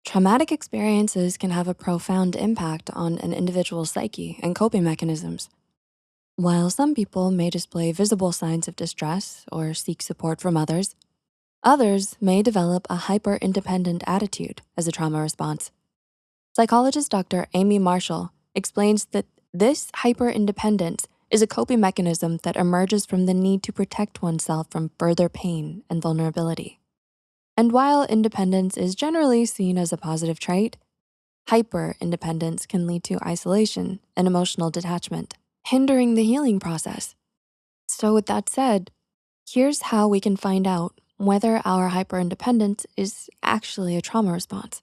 Traumatic experiences can have a profound impact on an individual's psyche and coping mechanisms. While some people may display visible signs of distress or seek support from others, others may develop a hyper-independent attitude as a trauma response. Psychologist Dr. Amy Marshall explains that this hyper-independence is a coping mechanism that emerges from the need to protect oneself from further pain and vulnerability. And while independence is generally seen as a positive trait, hyper-independence can lead to isolation and emotional detachment, hindering the healing process. So with that said, here's how we can find out whether our hyper-independence is actually a trauma response.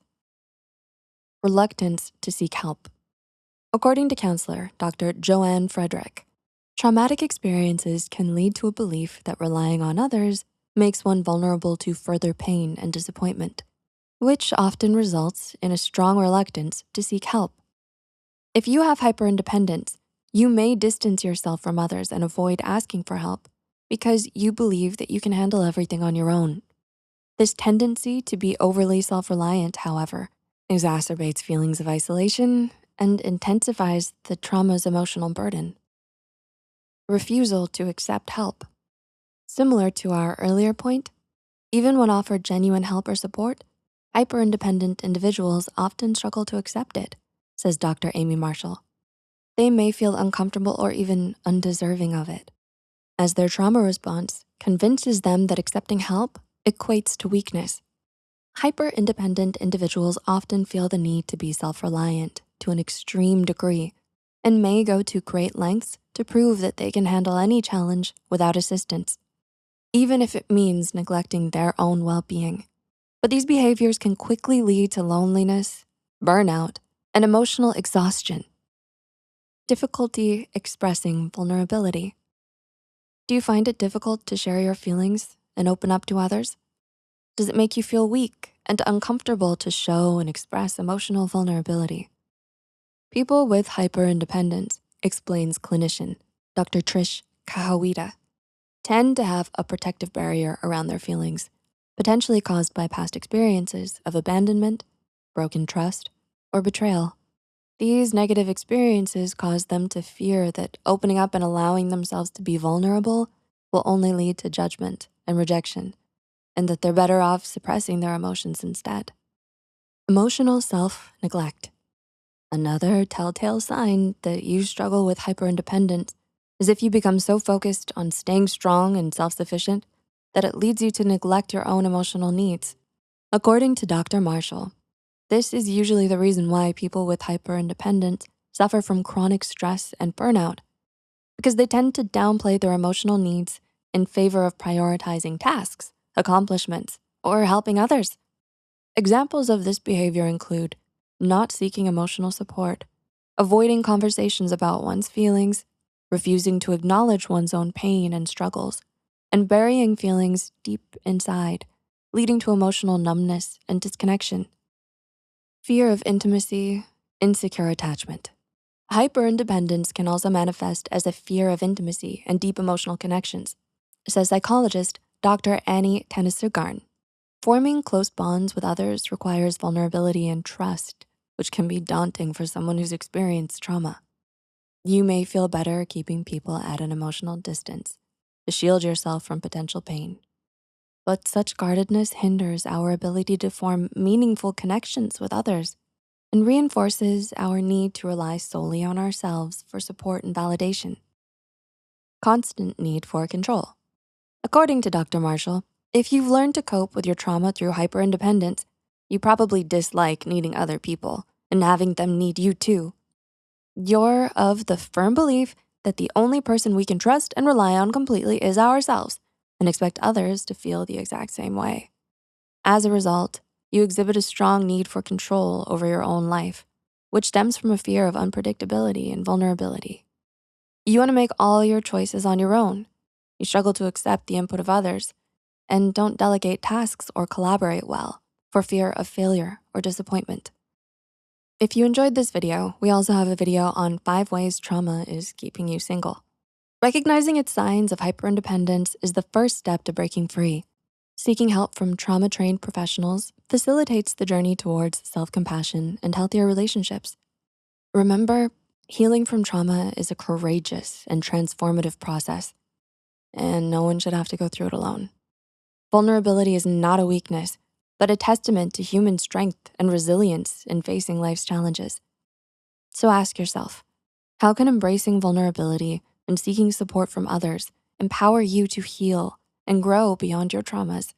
Reluctance to seek help. According to counselor Dr. Joanne Frederick, traumatic experiences can lead to a belief that relying on others makes one vulnerable to further pain and disappointment, which often results in a strong reluctance to seek help. If you have hyperindependence, you may distance yourself from others and avoid asking for help because you believe that you can handle everything on your own. This tendency to be overly self-reliant, however, exacerbates feelings of isolation and intensifies the trauma's emotional burden. Refusal to accept help. Similar to our earlier point, even when offered genuine help or support, hyper-independent individuals often struggle to accept it, says Dr. Amy Marshall. They may feel uncomfortable or even undeserving of it, as their trauma response convinces them that accepting help equates to weakness. Hyper-independent individuals often feel the need to be self-reliant to an extreme degree and may go to great lengths to prove that they can handle any challenge without assistance, even if it means neglecting their own well-being. But these behaviors can quickly lead to loneliness, burnout, and emotional exhaustion. Difficulty expressing vulnerability. Do you find it difficult to share your feelings and open up to others? Does it make you feel weak and uncomfortable to show and express emotional vulnerability? People with hyperindependence, explains clinician Dr. Trish Kahawita, tend to have a protective barrier around their feelings, potentially caused by past experiences of abandonment, broken trust, or betrayal. These negative experiences cause them to fear that opening up and allowing themselves to be vulnerable will only lead to judgment and rejection, and that they're better off suppressing their emotions instead. Emotional self-neglect. Another telltale sign that you struggle with hyperindependence is if you become so focused on staying strong and self-sufficient that it leads you to neglect your own emotional needs. According to Dr. Marshall, this is usually the reason why people with hyperindependence suffer from chronic stress and burnout, because they tend to downplay their emotional needs in favor of prioritizing tasks, accomplishments, or helping others. Examples of this behavior include not seeking emotional support, avoiding conversations about one's feelings, refusing to acknowledge one's own pain and struggles, and burying feelings deep inside, leading to emotional numbness and disconnection. Fear of intimacy, insecure attachment. Hyperindependence can also manifest as a fear of intimacy and deep emotional connections, says psychologist Dr. Annie Tanasugarn. Forming close bonds with others requires vulnerability and trust, which can be daunting for someone who's experienced trauma. You may feel better keeping people at an emotional distance to shield yourself from potential pain. But such guardedness hinders our ability to form meaningful connections with others and reinforces our need to rely solely on ourselves for support and validation. Constant need for control. According to Dr. Marshall, if you've learned to cope with your trauma through hyperindependence, you probably dislike needing other people and having them need you too. You're of the firm belief that the only person we can trust and rely on completely is ourselves, and expect others to feel the exact same way. As a result, you exhibit a strong need for control over your own life, which stems from a fear of unpredictability and vulnerability. You wanna make all your choices on your own. You struggle to accept the input of others and don't delegate tasks or collaborate well for fear of failure or disappointment. If you enjoyed this video, we also have a video on 5 ways trauma is keeping you single. Recognizing its signs of hyperindependence is the first step to breaking free. Seeking help from trauma-trained professionals facilitates the journey towards self-compassion and healthier relationships. Remember, healing from trauma is a courageous and transformative process, and no one should have to go through it alone. Vulnerability is not a weakness, but a testament to human strength and resilience in facing life's challenges. So ask yourself, how can embracing vulnerability and seeking support from others empower you to heal and grow beyond your traumas?